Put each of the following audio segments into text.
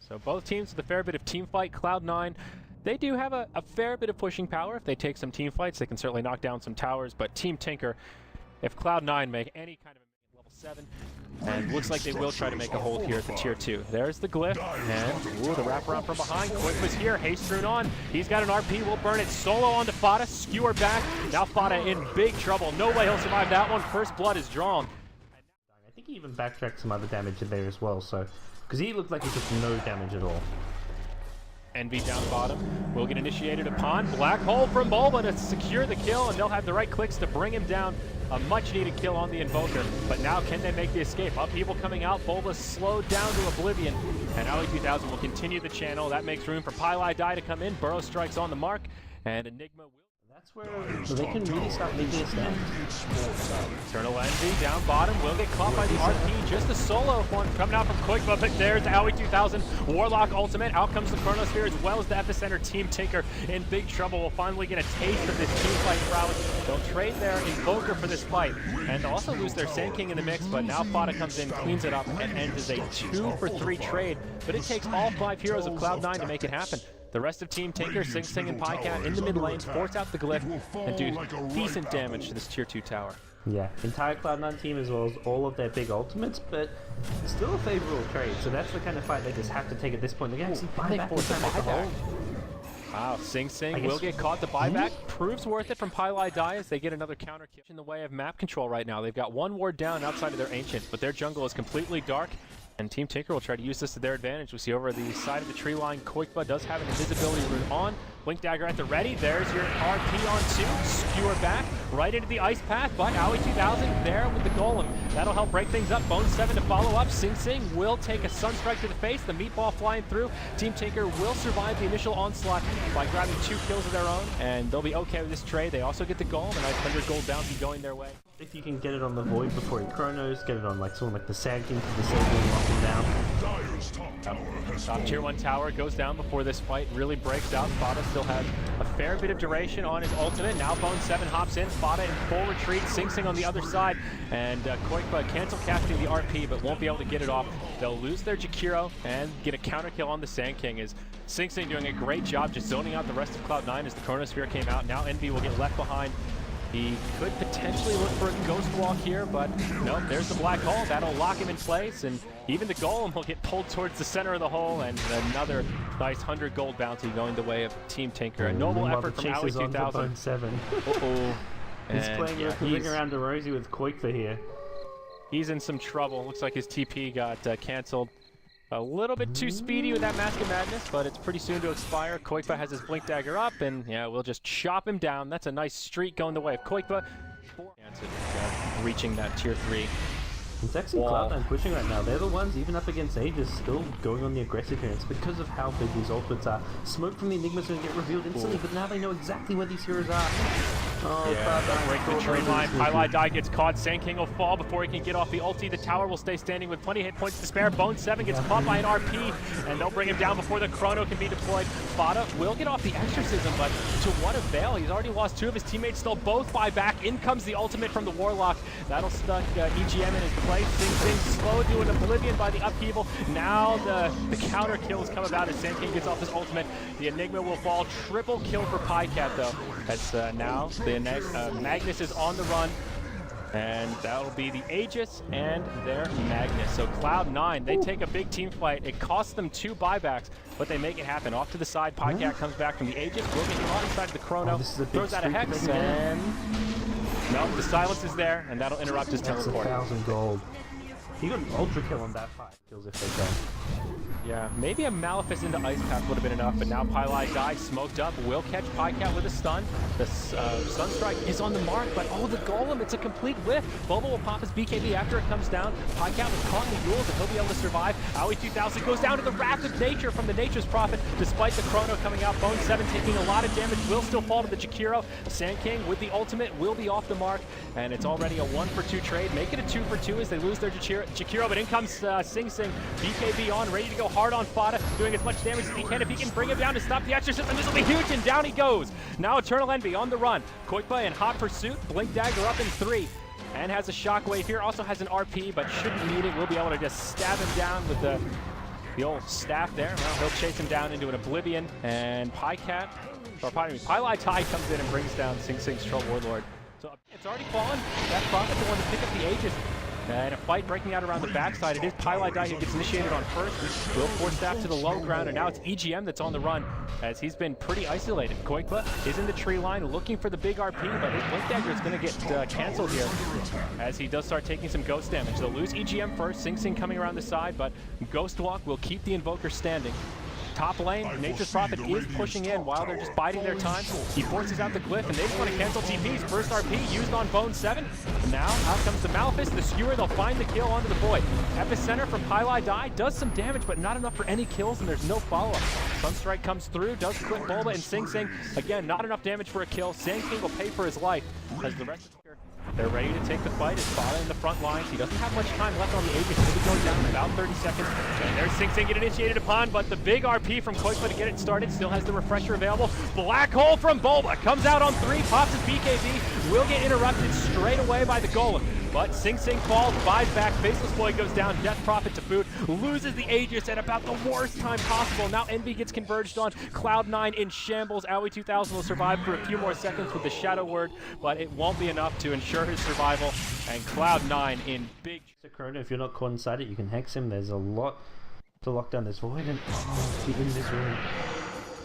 So both teams with a fair bit of team fight. Cloud9, they do have a fair bit of pushing power. If they take some team fights, they can certainly knock down some towers. But Team Tinker, if Cloud9 make any kind of level 7, and looks like they will try to make a hold here at the tier 2. There's the glyph, and ooh, the wraparound from behind. Quick was here, haste rune on. He's got an RP, will burn it. Solo onto Fada, skewer back. Now Fada in big trouble. No way he'll survive that one. First blood is drawn. I think he even backtracked some other damage in there as well, so because he looked like he took no damage at all. Envy down bottom will get initiated upon. Black hole from Moba to secure the kill, and they'll have the right clicks to bring him down. A much needed kill on the Invoker, but now can they make the escape? Upheaval coming out, Bulba slowed down to oblivion, and Ali2000 will continue the channel. That makes room for Pylai Die to come in. Burrow strikes on the mark, and Enigma will... That's where they can really start making a stand. Eternal Envy down bottom will get caught by the RP. Just a solo one coming out from Koikba, but there's Ali2000. Warlock ultimate. Out comes the Chronosphere as well as the Epicenter. Team Tinker in big trouble. Will finally get a taste of this team fight prowess. They'll trade their Invoker for this fight and also lose their Sand King in the mix, but now Fada comes in, cleans it up, and ends as a 2-for-3 trade. But it takes all 5 heroes of Cloud9 to make it happen. The rest of Team Tinker, Sing Sing and Pycat in the mid lanes, force out the glyph and do decent damage to this tier 2 tower. Yeah, entire Cloud9 team as well as all of their big ultimates, but still a favorable trade. So that's the kind of fight they just have to take at this point. They can actually buy back and make a hold. Wow, Sing Sing will get caught. The buyback proves worth it from Pylai Die as they get another counter kill in the way of map control right now. They've got one ward down outside of their Ancient, but their jungle is completely dark. And Team Tinker will try to use this to their advantage. We see over the side of the tree line, Koikba does have an invisibility rune on. Blink Dagger at the ready. There's your RP on 2. Skewer back right into the ice path, but Ali2000 there with the golem. That'll help break things up. Bone 7 to follow up. Sing Sing will take a Sunstrike to the face. The meatball flying through. Team Tinker will survive the initial onslaught by grabbing 2 kills of their own, and they'll be okay with this trade. They also get the golem, a nice 100 gold bounty going their way. If you can get it on the Void before he Chronos, get it on like someone like the Sand King to disable and lock him down. Top tier 1 tower goes down before this fight really breaks out. Fada still has a fair bit of duration on his ultimate. Now Bone 7 hops in. Fada in full retreat. Sing Sing on the other side. And Koikba cancel casting the RP but won't be able to get it off. They'll lose their Jakiro and get a counter kill on the Sand King. Is Sing Sing doing a great job just zoning out the rest of Cloud9 as the Chronosphere came out. Now Envy will get left behind. He could potentially look for a ghost walk here, but no, there's the black hole. That'll lock him in place, and even the golem will get pulled towards the center of the hole, and another nice 100 gold bounty going the way of Team Tinker. A noble effort from Ali2000. He's playing ring around the Rosie with Koikba here. He's in some trouble. Looks like his TP got cancelled. A little bit too speedy with that Mask of Madness, but it's pretty soon to expire. Koikba has his Blink Dagger up, and yeah, we'll just chop him down. That's a nice streak going the way of Koikba. Reaching that tier 3. It's actually Cloud9 pushing right now. They're the ones, even up against Aegis, still going on the aggressive here. It's because of how big these ultimates are. Smoke from the Enigma's going to get revealed instantly, but now they know exactly where these heroes are. Oh, yeah, break the tree line. Pylai Die gets caught. Sand King will fall before he can get off the ulti. The tower will stay standing with plenty of hit points to spare. Bone 7 gets caught by an RP, and they'll bring him down before the Chrono can be deployed. Fada will get off the Exorcism, but to what avail? He's already lost 2 of his teammates. They'll both buy back. In comes the ultimate from the Warlock. That'll stuck EGM in his place. Sing Sing slow to an oblivion by the upheaval. Now the counter kills come about as Sand King gets off his ultimate. The Enigma will fall. Triple kill for Pycat though. That's now the Magnus is on the run. And that'll be the Aegis and their Magnus. So Cloud9, they take a big team fight. It costs them 2 buybacks, but they make it happen. Off to the side, Pycat comes back from the Aegis. Will get caught inside of the Chrono. Throws out a Hex, and no, the silence is there, and that'll interrupt his teleport. 1,000 gold. He got an ultra kill on that fight. Kills if they can. Yeah, maybe a Malefice into Ice Path would have been enough, but now Pylai Die smoked up, will catch Pycat with a stun. The Sunstrike is on the mark, but oh, the Golem, it's a complete whiff. Boba will pop his BKB after it comes down. Pycat was caught in the duels, and he'll be able to survive. Ali2000 goes down to the Wrath of Nature from the Nature's Prophet, despite the Chrono coming out. Bone 7 taking a lot of damage, will still fall to the Jakiro. Sand King with the ultimate will be off the mark, and it's already a 1-for-2 trade. Make it a 2-for-2 as they lose their Jakiro, but in comes Sing Sing. BKB on, ready to go hard on Fada, doing as much damage as he can. If he can bring him down to stop the Exorcism, this will be huge, and down he goes. Now Eternal Envy on the run. Koikba in hot pursuit, Blink Dagger up in 3, and has a shockwave here. Also has an RP, but shouldn't need it. We'll be able to just stab him down with the the old staff there. Well, he'll chase him down into an oblivion, and Pycat, or pardon me, Pylai comes in and brings down Sing Sing's Troll Warlord. So it's already fallen. That Prophet, the one to pick up the Aegis. And a fight breaking out around the backside. It is Pylai who gets initiated on first. Will force staff to the low ground, and now it's EGM that's on the run, as he's been pretty isolated. Koikba is in the tree line looking for the big RP, but his Blink Dagger is going to get canceled here, as he does start taking some ghost damage. They'll lose EGM first, Sing Sing coming around the side, but Ghost Walk will keep the Invoker standing. Top lane, Nature's Prophet is pushing in while they're just biding their time. He forces out the Glyph, and they just want to cancel TPs. First RP used on Bone 7. And now, out comes the Malefice, the Skewer. They'll find the kill onto the Void. Epicenter from Pylai does some damage, but not enough for any kills, and there's no follow-up. Sunstrike comes through, does clip Bulba, and Sing Sing. Again, not enough damage for a kill. Sand King will pay for his life, as the rest of the they're ready to take the fight. It's Fada in the front lines. He doesn't have much time left on the Aegis. He'll be going down in about 30 seconds. And there's Sing Sing getting initiated upon, but the big RP from Koikba to get it started still has the refresher available. Black Hole from Bulba comes out on 3, pops his BKB, will get interrupted straight away by the Golem. But Sing Sing falls, buys back, Faceless Boy goes down, Death Prophet to boot, loses the Aegis at about the worst time possible. Now Envy gets converged on, Cloud9 in shambles. Aoi 2000 will survive for a few more seconds with the Shadow Word, but it won't be enough to ensure his survival. And Cloud9 in big... Corona, if you're not caught inside it, you can hex him. There's a lot to lock down this Void, and be in this room.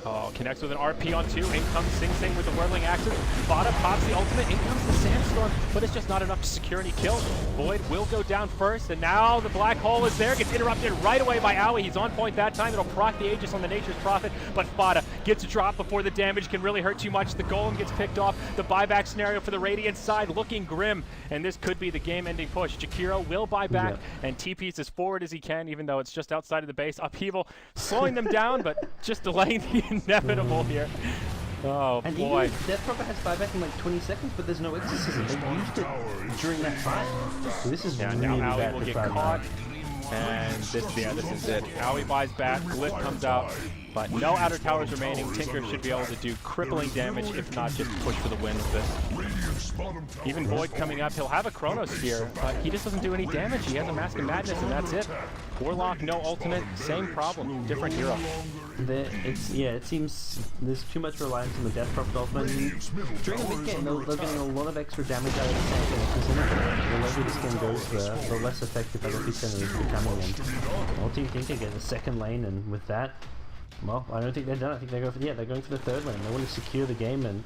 Oh, connects with an RP on 2. In comes Sing Sing with the Whirling Axes. Vada pops the ultimate. In comes the Sandstorm, but it's just not enough to secure any kills. Void will go down first, and now the Black Hole is there. Gets interrupted right away by Aoi. He's on point that time. It'll proc the Aegis on the Nature's Prophet, but Fada gets a drop before the damage can really hurt too much. The Golem gets picked off. The buyback scenario for the Radiant side looking grim, and this could be the game-ending push. Jakiro will buy back and TPs as forward as he can, even though it's just outside of the base. Upheaval slowing them down, but just delaying the inevitable here. Oh, and boy. Even Death Prophet has buyback in like 20 seconds, but there's no exorcism. They used it during that fight. So this is really now Aoi bad will for get Cloud9. caught. And this is it. Aoi buys back, Glyph comes out, but no outer towers remaining. Tinker should be able to do crippling damage, if not just push for the win with this. Even Void coming up, he'll have a Chronosphere, but he just doesn't do any damage. He has a Mask of Madness, and that's it. Warlock, no ultimate, same problem, different hero. It seems there's too much reliance on the Death Prophet ultimate. During the mid game, they're getting a lot of extra damage out of the tank, and the longer this game goes, the less effective Epicenter is becoming. And all Team Tinker get a second lane, and with that, well, I don't think they're done. I think they're going for the third lane. They want to secure the game, and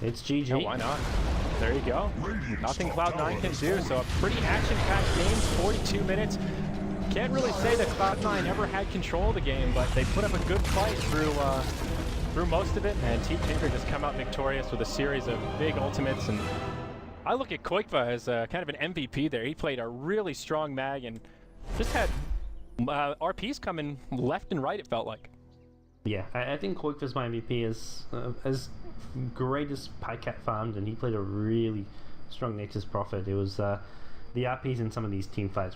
it's GG. Oh, why not? There you go. Nothing Cloud9 can do, so a pretty action-packed game, 42 minutes. Can't really say that Cloud9 ever had control of the game, but they put up a good fight through most of it, and Team Tinker just come out victorious with a series of big ultimates. And I look at Koikba as kind of an MVP there. He played a really strong mag and just had RPs coming left and right, it felt like. Yeah, I think Koikba's my MVP as great as Pycat farmed, and he played a really strong Nature's Prophet. It was the RPs in some of these team fights